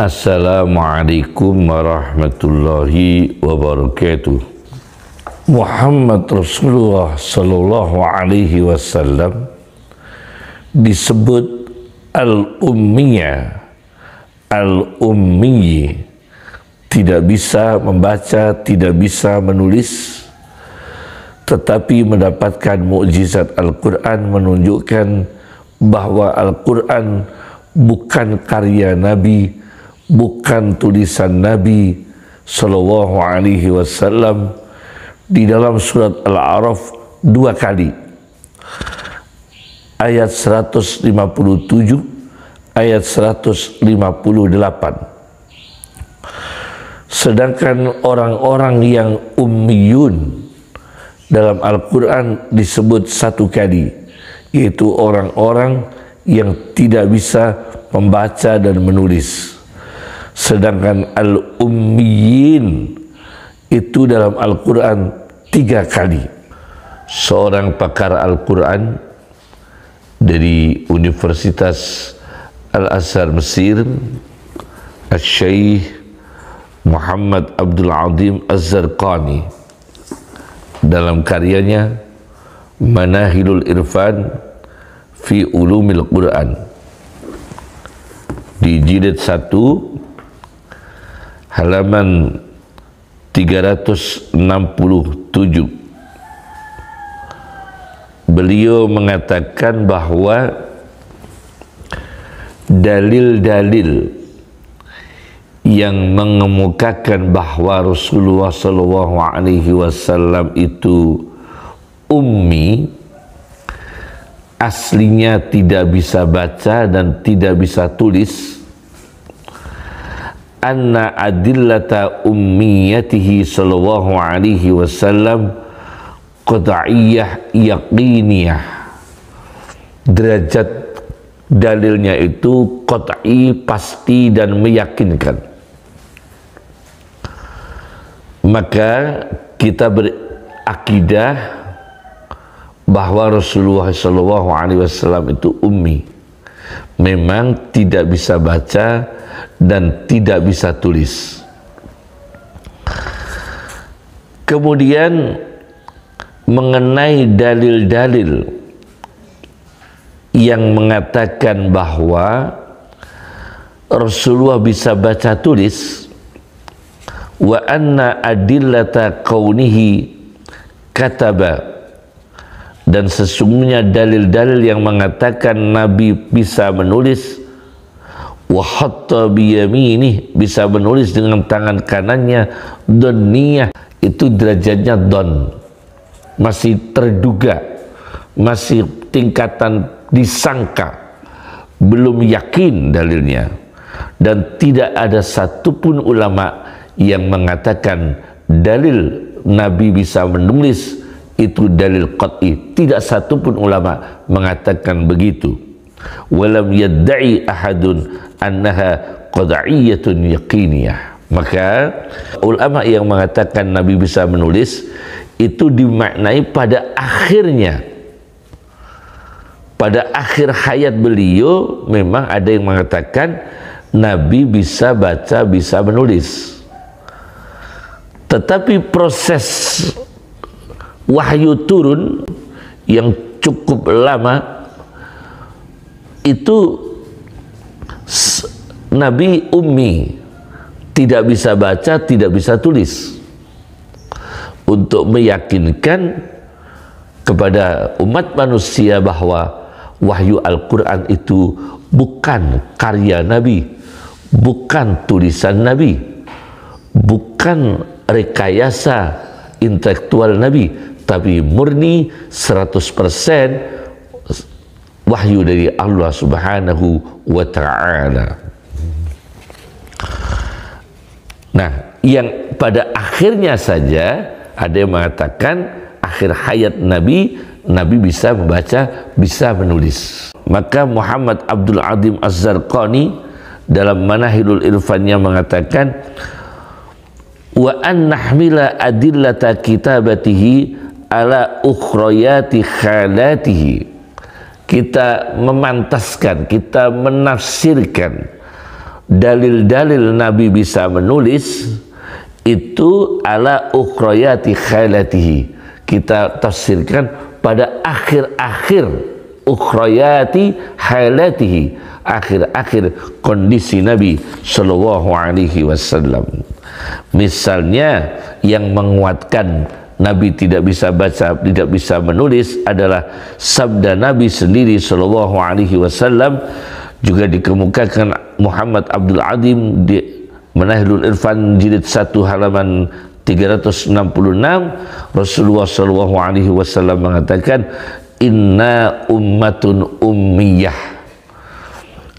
Assalamualaikum warahmatullahi wabarakatuh. Muhammad Rasulullah sallallahu alaihi wasallam disebut al-ummiyah, al-ummi, tidak bisa membaca, tidak bisa menulis, tetapi mendapatkan mukjizat Al-Quran menunjukkan bahwa Al-Quran bukan karya Nabi, bukan tulisan Nabi sallallahu alaihi wasallam. Di dalam surat Al-A'raf 2 kali, ayat 157, ayat 158. Sedangkan orang-orang yang ummiyun dalam Al-Quran disebut 1 kali, yaitu orang-orang yang tidak bisa membaca dan menulis. Sedangkan al-ummiyin itu dalam Al-Quran 3 kali. Seorang pakar Al-Quran dari Universitas Al-Azhar Mesir, Al-Syeikh Muhammad Abdul Azim Az-Zarqani, dalam karyanya Manahilul Irfan fi Ulumil Quran di jilid 1 halaman 367, beliau mengatakan bahwa dalil-dalil yang mengemukakan bahwa Rasulullah sallallahu alaihi wasallam itu ummi, aslinya tidak bisa baca dan tidak bisa tulis, anna adillata ummiyatihi sallallahu alaihi wasallam qat'iyyah yaqiniyah, derajat dalilnya itu qat'i, pasti dan meyakinkan. Maka kita berakidah bahwa Rasulullah sallallahu alaihi wasallam itu ummi, memang tidak bisa baca dan tidak bisa tulis. Kemudian mengenai dalil-dalil yang mengatakan bahwa Rasulullah bisa baca tulis, wa anna adillata kaunihi kataba, dan sesungguhnya dalil-dalil yang mengatakan Nabi bisa menulis, wa hatta biyaminih, bisa menulis dengan tangan kanannya, donniyah, itu derajatnya don, masih terduga, masih tingkatan disangka, belum yakin dalilnya. Dan tidak ada satupun ulama yang mengatakan dalil Nabi bisa menulis itu dalil qat'i. Tidak satupun ulama mengatakan begitu. Walam yadda'i ahadun annaha qad'iyyatun yaqiniyah. Maka ulama yang mengatakan Nabi bisa menulis itu dimaknai pada akhirnya, pada akhir hayat beliau memang ada yang mengatakan Nabi bisa baca, bisa menulis. Tetapi proses wahyu turun yang cukup lama itu Nabi ummi, tidak bisa baca, tidak bisa tulis, untuk meyakinkan kepada umat manusia bahwa wahyu Al-Quran itu bukan karya Nabi, bukan tulisan Nabi, bukan rekayasa intelektual Nabi, tapi murni 100% wahyu dari Allah Subhanahu wa ta'ala. Nah, yang pada akhirnya saja ada yang mengatakan akhir hayat Nabi, Nabi bisa membaca, bisa menulis. Maka Muhammad Abdul Azim Az-Zarqani dalam Manahilul Irfannya mengatakan, wa an nahmila adillata kitabatihi ala ukhrayati khalatihi, kita memantaskan, kita menafsirkan dalil-dalil Nabi bisa menulis itu ala ukhrayati khailatihi. Kita tafsirkan pada akhir-akhir ukhrayati khailatihi, akhir-akhir kondisi Nabi Shallallahu Alaihi Wasallam. Misalnya yang menguatkan Nabi tidak bisa baca, tidak bisa menulis adalah sabda Nabi sendiri Shallallahu Alaihi Wasallam. Juga dikemukakan Muhammad Abdul Adim di Manahilul Irfan jilid 1 halaman 366. Rasulullah Shallallahu Alaihi Wasallam mengatakan, inna ummatun ummiyah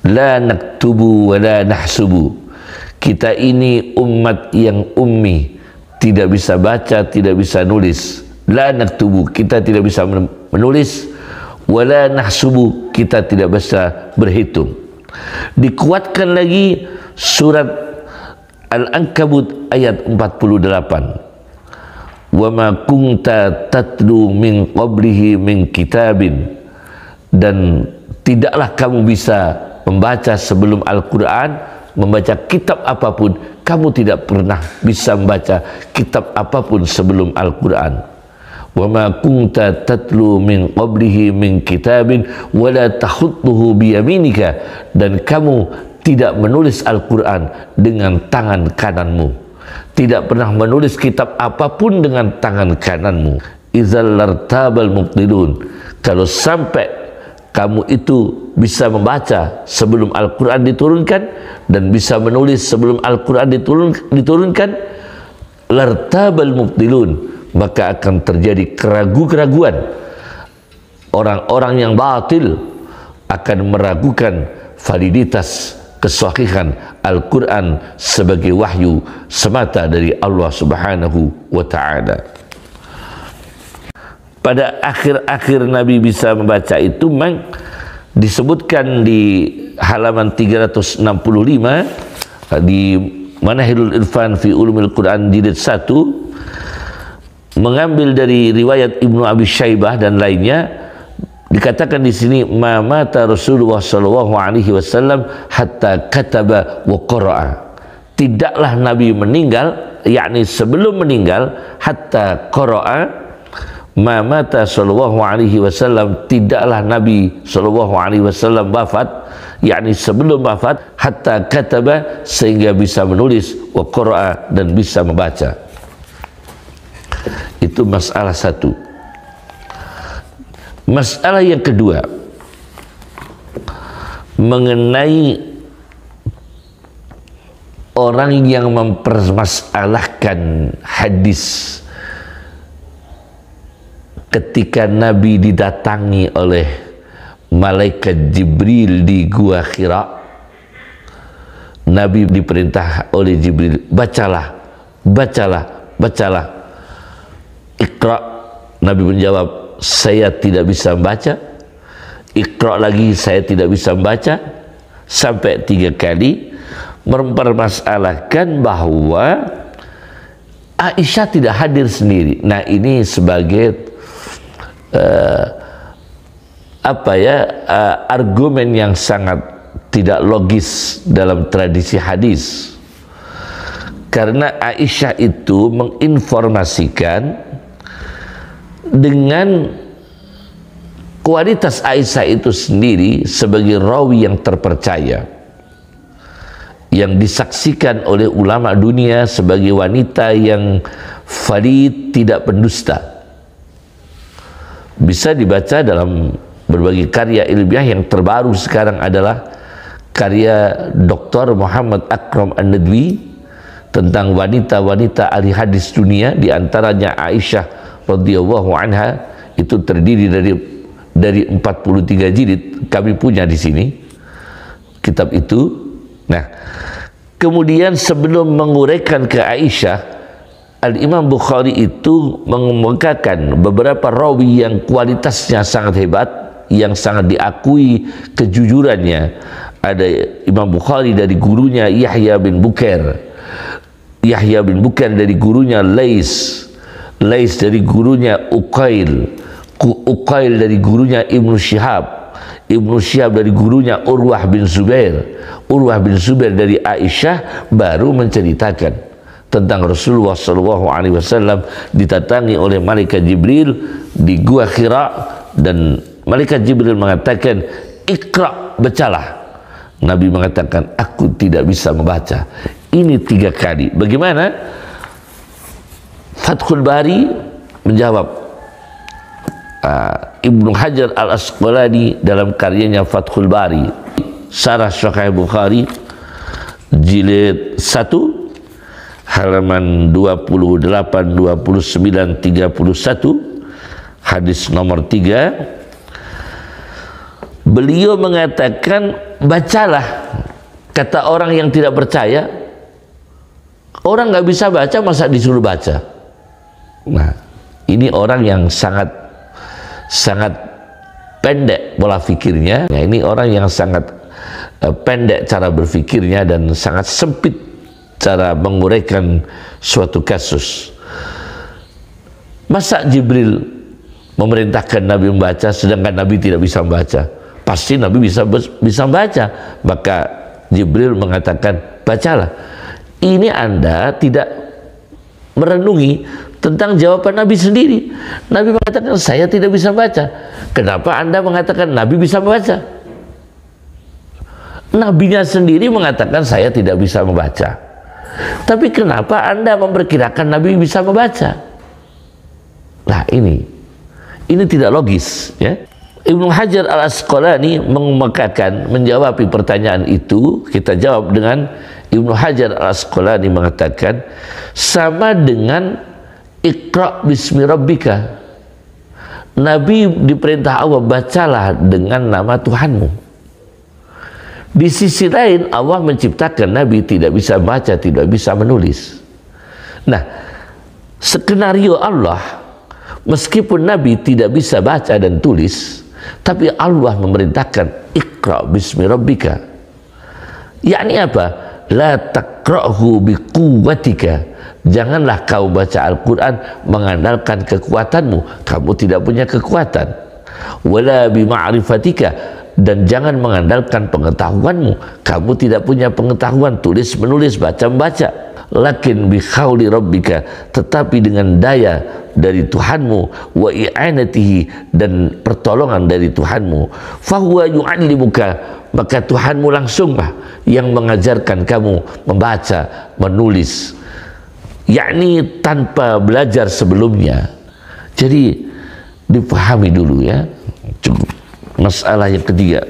la naktubu wa la nahsubu. Kita ini umat yang ummi, tidak bisa baca, tidak bisa nulis. La naktubu, kita tidak bisa menulis. Wala nahsubu, kita tidak bisa berhitung. Dikuatkan lagi surat Al-Ankabut ayat 48. Wa ma kunta tatlu min qablihi min kitabin, dan tidaklah kamu bisa membaca sebelum Al-Quran, membaca kitab apapun, kamu tidak pernah bisa membaca kitab apapun sebelum Al-Quran. Wa ma kunta tatlu min qablihi min kitabin wa la takhutuhu biyaminika, dan kamu tidak menulis Al-Quran dengan tangan kananmu, tidak pernah menulis kitab apapun dengan tangan kananmu. Idzal lartabal mubtilun, kalau sampai kamu itu bisa membaca sebelum Al-Quran diturunkan dan bisa menulis sebelum Al-Quran diturunkan, lartabal mubtilun, maka akan terjadi keraguan-keraguan. Orang-orang yang batil akan meragukan validitas kesahihan Al-Quran sebagai wahyu semata dari Allah Subhanahu wa Ta'ala. Pada akhir-akhir Nabi bisa membaca itu memang disebutkan di halaman 365 di Manahilul Irfan fi Ulumil Quran jilid 1, mengambil dari riwayat Ibnu Abi Syaibah dan lainnya. Dikatakan di sini, ma mata Rasulullah sallallahu alaihi wasallam hatta kataba wa qara'a. Tidaklah Nabi meninggal, yakni sebelum meninggal, hatta qara'a. Ma mata sallallahu alaihi wasallam, tidaklah Nabi sallallahu alaihi wasallam wafat, yakni sebelum wafat, hatta kataba, sehingga bisa menulis, wa qara'a, dan bisa membaca. Itu masalah satu. Masalah yang kedua mengenai orang yang mempermasalahkan hadis ketika Nabi didatangi oleh malaikat Jibril di Gua Hira. Nabi diperintah oleh Jibril, bacalah, bacalah, bacalah. Iqra. Nabi menjawab, saya tidak bisa membaca. Iqra lagi, saya tidak bisa membaca. Sampai 3 kali mempermasalahkan bahwa Aisyah tidak hadir sendiri. Nah, ini sebagai argumen yang sangat tidak logis dalam tradisi hadis. Karena Aisyah itu menginformasikan dengan kualitas Aisyah itu sendiri sebagai rawi yang terpercaya, yang disaksikan oleh ulama dunia sebagai wanita yang valid, tidak pendusta. Bisa dibaca dalam berbagai karya ilmiah. Yang terbaru sekarang adalah karya Dr. Muhammad Akram An-Nadwi tentang wanita-wanita ahli hadis dunia, diantaranya Aisyah radhiyallahu anha. Itu terdiri dari 43 jilid. Kami punya di sini kitab itu. Nah, kemudian sebelum menguraikan ke Aisyah, Al-Imam Bukhari itu mengemukakan beberapa rawi yang kualitasnya sangat hebat, yang sangat diakui kejujurannya. Ada Imam Bukhari dari gurunya Yahya bin Bukair, Yahya bin Bukair dari gurunya Lais, Lais dari gurunya Uqail, Uqail dari gurunya Ibnu Syihab, Ibnu Syihab dari gurunya Urwah bin Zubair, Urwah bin Zubair dari Aisyah, baru menceritakan tentang Rasulullah SAW didatangi oleh malaikat Jibril di Gua Hira, dan malaikat Jibril mengatakan, "Iqra, bacalah." Nabi mengatakan, "Aku tidak bisa membaca." Ini 3 kali. Bagaimana? Fathul Bari menjawab, Ibnu Hajar Al-Asqalani dalam karyanya Fathul Bari, Syarah Sahih Bukhari, jilid 1, halaman 28, 29, 31, hadis nomor 3, beliau mengatakan, bacalah. Kata orang yang tidak percaya, orang nggak bisa baca masa disuruh baca. Nah, ini orang yang sangat pendek pola pikirnya. Ya, ini orang yang sangat pendek cara berpikirnya dan sangat sempit cara menguraikan suatu kasus. Masa Jibril memerintahkan Nabi membaca sedangkan Nabi tidak bisa membaca? Pasti Nabi bisa membaca. Maka Jibril mengatakan, bacalah. Ini Anda tidak merenungi tentang jawaban Nabi sendiri. Nabi mengatakan, saya tidak bisa baca. Kenapa Anda mengatakan Nabi bisa membaca? Nabinya sendiri mengatakan saya tidak bisa membaca. Tapi kenapa Anda memperkirakan Nabi bisa membaca? Nah, ini tidak logis, ya. Ibnu Hajar Al-Asqalani mengemukakan, menjawab pertanyaan itu. Kita jawab dengan Ibnu Hajar Al-Asqalani mengatakan, sama dengan Iqra bismi rabbika. Nabi diperintah Allah, bacalah dengan nama Tuhanmu. Di sisi lain Allah menciptakan Nabi tidak bisa baca, tidak bisa menulis. Nah, skenario Allah, meskipun Nabi tidak bisa baca dan tulis, tapi Allah memerintahkan Iqra bismi rabbika. Yakni apa? La taqra'hu biquwwatika. Janganlah kau baca Al-Quran mengandalkan kekuatanmu. Kamu tidak punya kekuatan. Wala bima'rifatika. Dan jangan mengandalkan pengetahuanmu. Kamu tidak punya pengetahuan tulis menulis baca membaca. Lakin bihauli rabbika, tetapi dengan daya dari Tuhanmu, wa i'anatihi, dan pertolongan dari Tuhanmu, fahuwa yu'allimuka, maka Tuhanmu langsunglah yang mengajarkan kamu membaca menulis, yakni tanpa belajar sebelumnya. Jadi dipahami dulu, ya. Cukup. Masalah yang ketiga,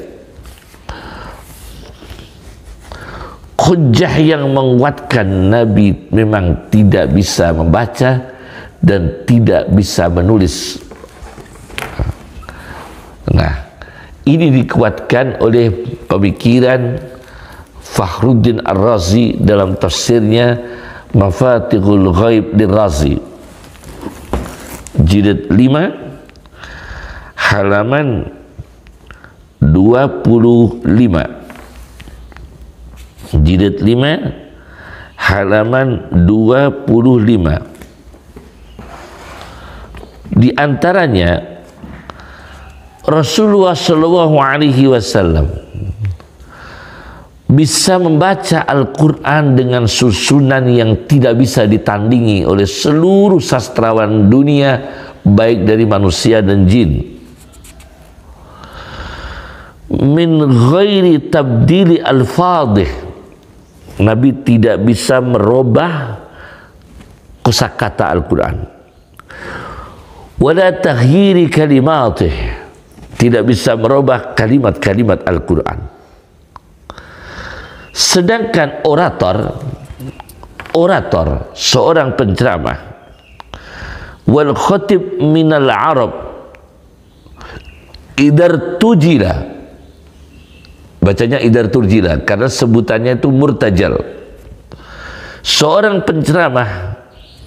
hujjah yang menguatkan Nabi memang tidak bisa membaca dan tidak bisa menulis. Nah, ini dikuatkan oleh pemikiran Fakhruddin Ar-Razi dalam tafsirnya Mafatihul Ghaib Ar-Razi, jilid 5, halaman 25. Jilid 5, halaman 25. Di antaranya Rasulullah SAW bisa membaca Al-Quran dengan susunan yang tidak bisa ditandingi oleh seluruh sastrawan dunia, baik dari manusia dan jin. Min ghairi tabdili al-fadih. Nabi tidak bisa merubah kosakata Al-Quran. Wala taghyiri kalimatih. Tidak bisa merubah kalimat-kalimat Al-Quran. Sedangkan orator, seorang penceramah, wal khatib minal Arab, idar tujila, bacanya idar turjila karena sebutannya itu murtajal. Seorang penceramah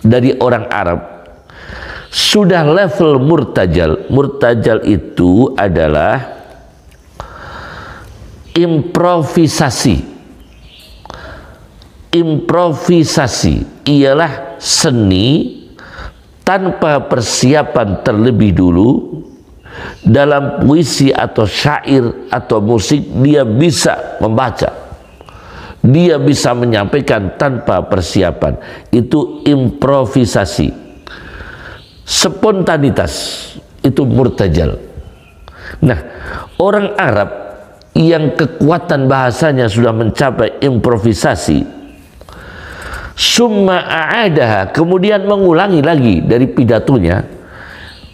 dari orang Arab sudah level murtajal. Murtajal itu adalah improvisasi. Improvisasi ialah seni tanpa persiapan terlebih dulu, dalam puisi atau syair atau musik dia bisa membaca, dia bisa menyampaikan tanpa persiapan. Itu improvisasi, spontanitas, itu murtajal. Nah, orang Arab yang kekuatan bahasanya sudah mencapai improvisasi, summa a'adaha, kemudian mengulangi lagi dari pidatonya,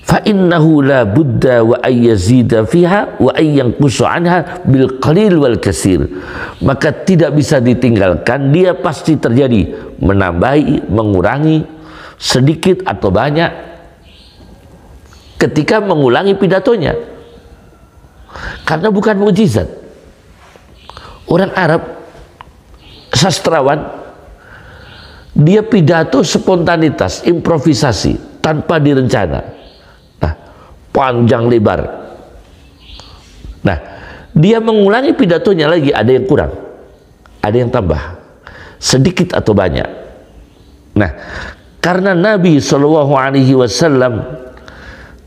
fa innahu la budda wa ayyazida fiha wa ayyanqusu anha bil qalil wal kasir, maka tidak bisa ditinggalkan, dia pasti terjadi menambahi, mengurangi sedikit atau banyak ketika mengulangi pidatonya, karena bukan mukjizat. Orang Arab sastrawan, dia pidato spontanitas, improvisasi tanpa direncana. Panjang lebar. Nah, dia mengulangi pidatonya lagi, ada yang kurang, ada yang tambah, sedikit atau banyak. Nah, karena Nabi SAW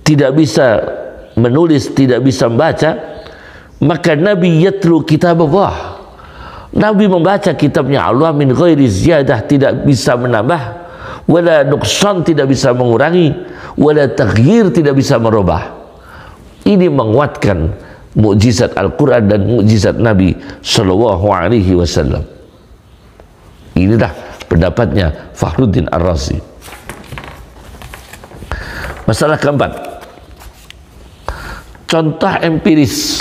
tidak bisa menulis, tidak bisa membaca, maka Nabi yatlu kitab Allah. Nabi membaca kitabnya Allah min ghairi ziyadah, tidak bisa menambah, wala nuqsan, tidak bisa mengurangi, wala taghyir, tidak bisa merubah. Ini menguatkan mukjizat Al-Quran dan mukjizat Nabi Sallallahu Alaihi Wasallam. Inilah pendapatnya Fakhruddin Ar-Razi. Masalah keempat, contoh empiris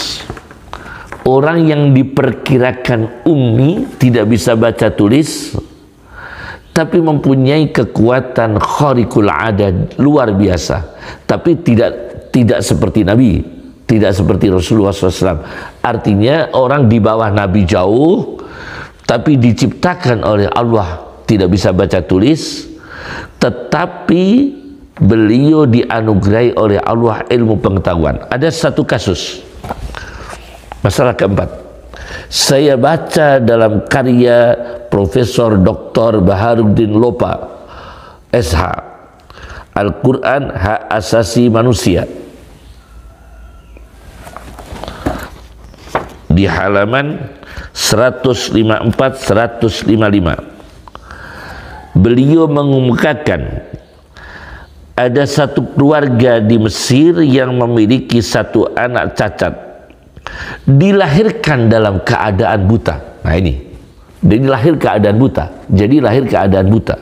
orang yang diperkirakan ummi, tidak bisa baca tulis, tapi mempunyai kekuatan khariqul adat, luar biasa, tapi tidak seperti Nabi, tidak seperti Rasulullah SAW. Artinya orang di bawah Nabi jauh, tapi diciptakan oleh Allah tidak bisa baca tulis, tetapi beliau dianugerahi oleh Allah ilmu pengetahuan. Ada satu kasus. Masalah keempat, saya baca dalam karya Profesor Dr. Baharuddin Lopa, SH, Al-Quran Hak Asasi Manusia, di halaman 154-155. Beliau mengemukakan ada satu keluarga di Mesir yang memiliki satu anak cacat, dilahirkan dalam keadaan buta. Nah ini, dia lahir keadaan buta, jadi lahir keadaan buta.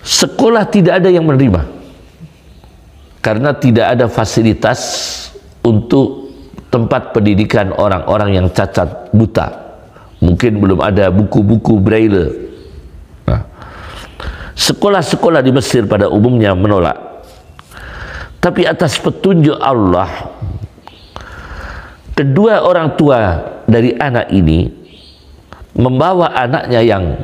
Sekolah tidak ada yang menerima karena tidak ada fasilitas untuk tempat pendidikan orang-orang yang cacat buta. Mungkin belum ada buku-buku braille. Nah, sekolah-sekolah di Mesir pada umumnya menolak. Tapi atas petunjuk Allah, kedua orang tua dari anak ini membawa anaknya yang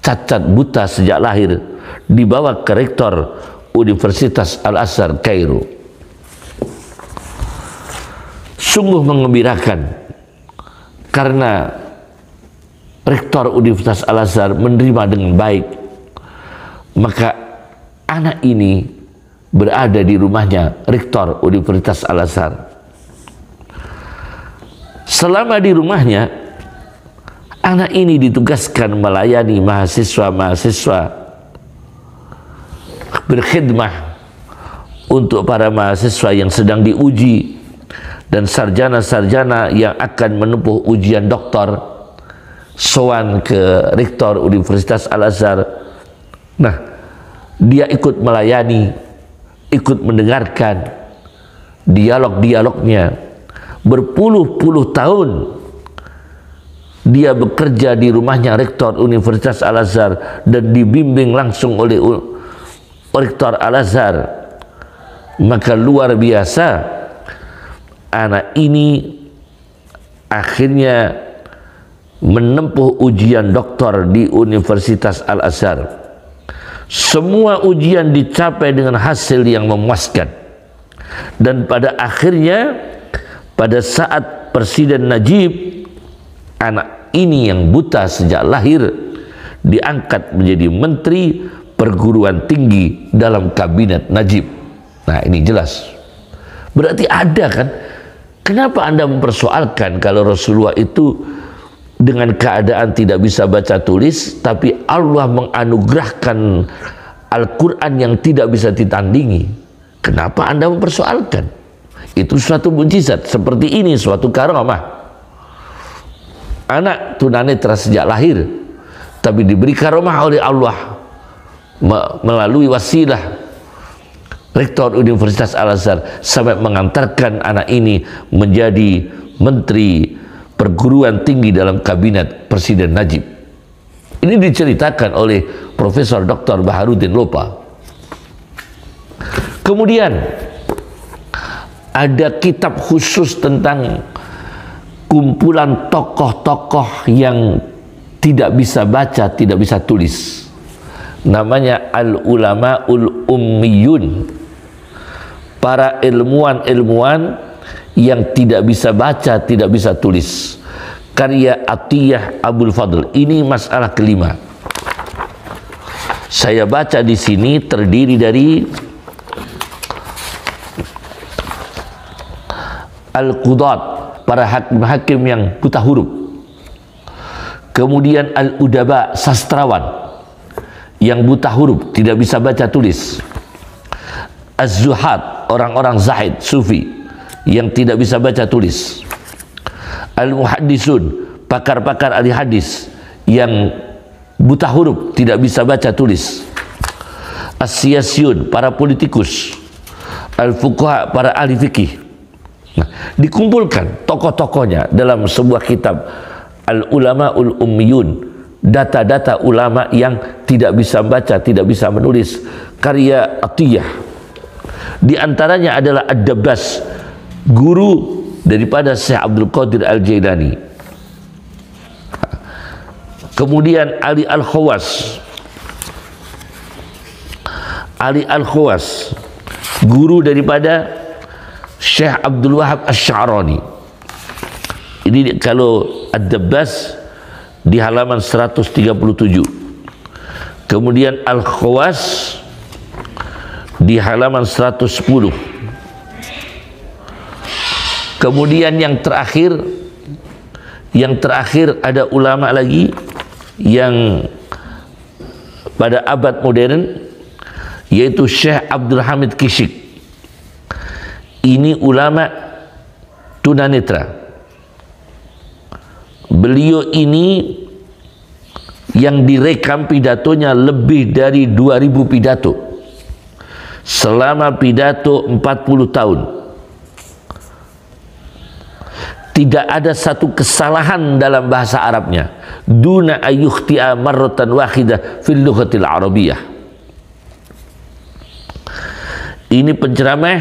cacat buta sejak lahir, dibawa ke rektor Universitas Al-Azhar Kairo. Sungguh mengembirakan karena rektor Universitas Al-Azhar menerima dengan baik. Maka anak ini berada di rumahnya rektor Universitas Al-Azhar. Selama di rumahnya, anak ini ditugaskan melayani mahasiswa-mahasiswa, berkhidmah untuk para mahasiswa yang sedang diuji dan sarjana-sarjana yang akan menempuh ujian doktor, sowan ke rektor Universitas Al-Azhar. Nah, dia ikut melayani, ikut mendengarkan dialog-dialognya. Berpuluh-puluh tahun dia bekerja di rumahnya rektor Universitas Al-Azhar dan dibimbing langsung oleh rektor Al-Azhar. Maka luar biasa, anak ini akhirnya menempuh ujian doktor di Universitas Al-Azhar. Semua ujian dicapai dengan hasil yang memuaskan, dan pada akhirnya pada saat Presiden Najib, anak ini yang buta sejak lahir diangkat menjadi menteri perguruan tinggi dalam kabinet Najib. Nah, ini jelas. Berarti ada kan? Kenapa Anda mempersoalkan kalau Rasulullah itu dengan keadaan tidak bisa baca tulis, tapi Allah menganugerahkan Al-Quran yang tidak bisa ditandingi? Kenapa Anda mempersoalkan? Itu suatu mukjizat. Seperti ini suatu karamah. Anak tunanetra sejak lahir, tapi diberi karamah oleh Allah melalui wasilah Rektor Universitas Al-Azhar sampai mengantarkan anak ini menjadi Menteri Perguruan Tinggi dalam Kabinet Presiden Najib. Ini diceritakan oleh Profesor Dr. Baharudin Lopa. Kemudian ada kitab khusus tentang kumpulan tokoh-tokoh yang tidak bisa baca, tidak bisa tulis. Namanya Al-Ulama'ul Ummiyun. Para ilmuwan-ilmuwan yang tidak bisa baca, tidak bisa tulis. Karya Atiyah Abul Fadl. Ini masalah kelima. Saya baca di sini terdiri dari Al-Qudat, para hakim-hakim yang buta huruf. Kemudian Al-Udaba, sastrawan yang buta huruf, tidak bisa baca tulis. Az-Zuhad, orang-orang zahid, sufi yang tidak bisa baca tulis. Al-Muhaddisun, pakar-pakar ahli hadis yang buta huruf, tidak bisa baca tulis. As-Siyasiyun, para politikus. Al-Fuqaha, para ahli fikih. Nah, dikumpulkan tokoh-tokohnya dalam sebuah kitab Al-Ulama'ul Ummiyun, data-data ulama yang tidak bisa baca, tidak bisa menulis, karya Atiyah. Di antaranya adalah Ad-Dabbas, guru daripada Syekh Abdul Qadir Al-Jailani. Kemudian Ali Al-Khawas, guru daripada Syekh Abdul Wahab Asy-Sya'rani. Ini kalau Ad-Dabbas di halaman 137. Kemudian Al-Khawas di halaman 110. Kemudian yang terakhir ada ulama lagi yang pada abad modern, yaitu Syekh Abdul Hamid Kishk. Ini ulama tunanetra. Beliau ini yang direkam pidatonya lebih dari 2000 pidato selama pidato 40 tahun. Tidak ada satu kesalahan dalam bahasa Arabnya. Duna ayyukhti'a marratan wahidah fil lughatil arabiyyah. Ini penceramah,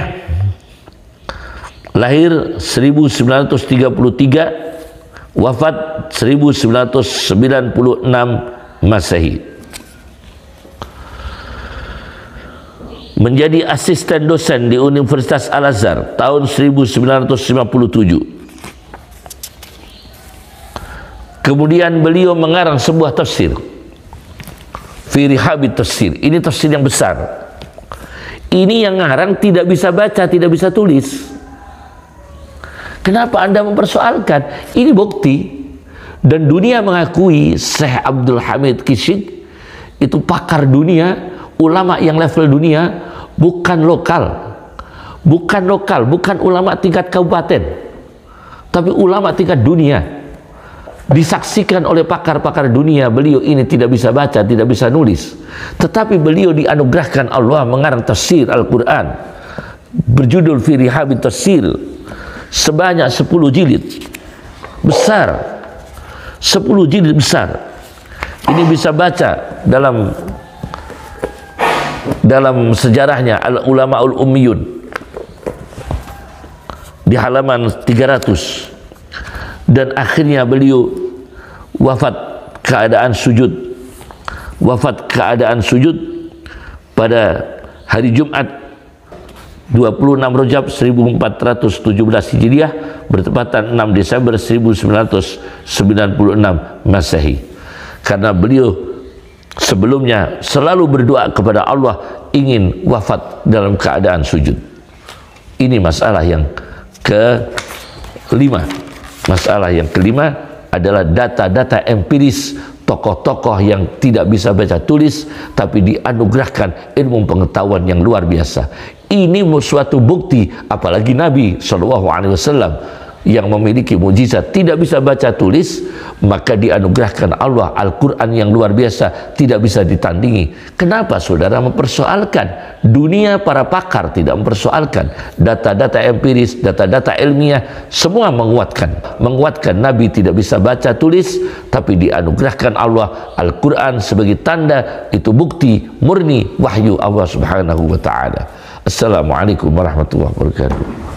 lahir 1933, wafat 1996 Masehi. Menjadi asisten dosen di Universitas Al-Azhar tahun 1957. Kemudian beliau mengarang sebuah tafsir, Fi Rihabit Tafsir. Ini tafsir yang besar. Ini yang ngarang tidak bisa baca, tidak bisa tulis. Kenapa Anda mempersoalkan? Ini bukti. Dan dunia mengakui Syekh Abdul Hamid Kishk itu pakar dunia, ulama yang level dunia, bukan lokal, bukan ulama tingkat kabupaten, tapi ulama tingkat dunia. Disaksikan oleh pakar-pakar dunia, beliau ini tidak bisa baca, tidak bisa nulis, tetapi beliau dianugerahkan Allah mengarang tafsir Al-Quran berjudul Fi Rihabit Tafsir, sebanyak 10 jilid besar, 10 jilid besar. Ini bisa baca dalam sejarahnya Al-Ulama'ul Ummiyun di halaman 300. Dan akhirnya beliau wafat keadaan sujud pada hari Jumat 26 Rajab 1417 Hijriah, bertepatan 6 Desember 1996 Masehi. Karena beliau sebelumnya selalu berdoa kepada Allah, ingin wafat dalam keadaan sujud. Ini masalah yang kelima. Masalah yang kelima adalah data-data empiris tokoh-tokoh yang tidak bisa baca tulis tapi dianugerahkan ilmu pengetahuan yang luar biasa. Ini suatu bukti, apalagi Nabi SAW yang memiliki mukjizat tidak bisa baca tulis, maka dianugerahkan Allah Al-Quran yang luar biasa, tidak bisa ditandingi. Kenapa saudara mempersoalkan? Dunia para pakar tidak mempersoalkan. Data-data empiris, data-data ilmiah semua menguatkan Nabi tidak bisa baca tulis, tapi dianugerahkan Allah Al-Quran sebagai tanda. Itu bukti murni wahyu Allah Subhanahu wa ta'ala. Assalamualaikum warahmatullahi wabarakatuh.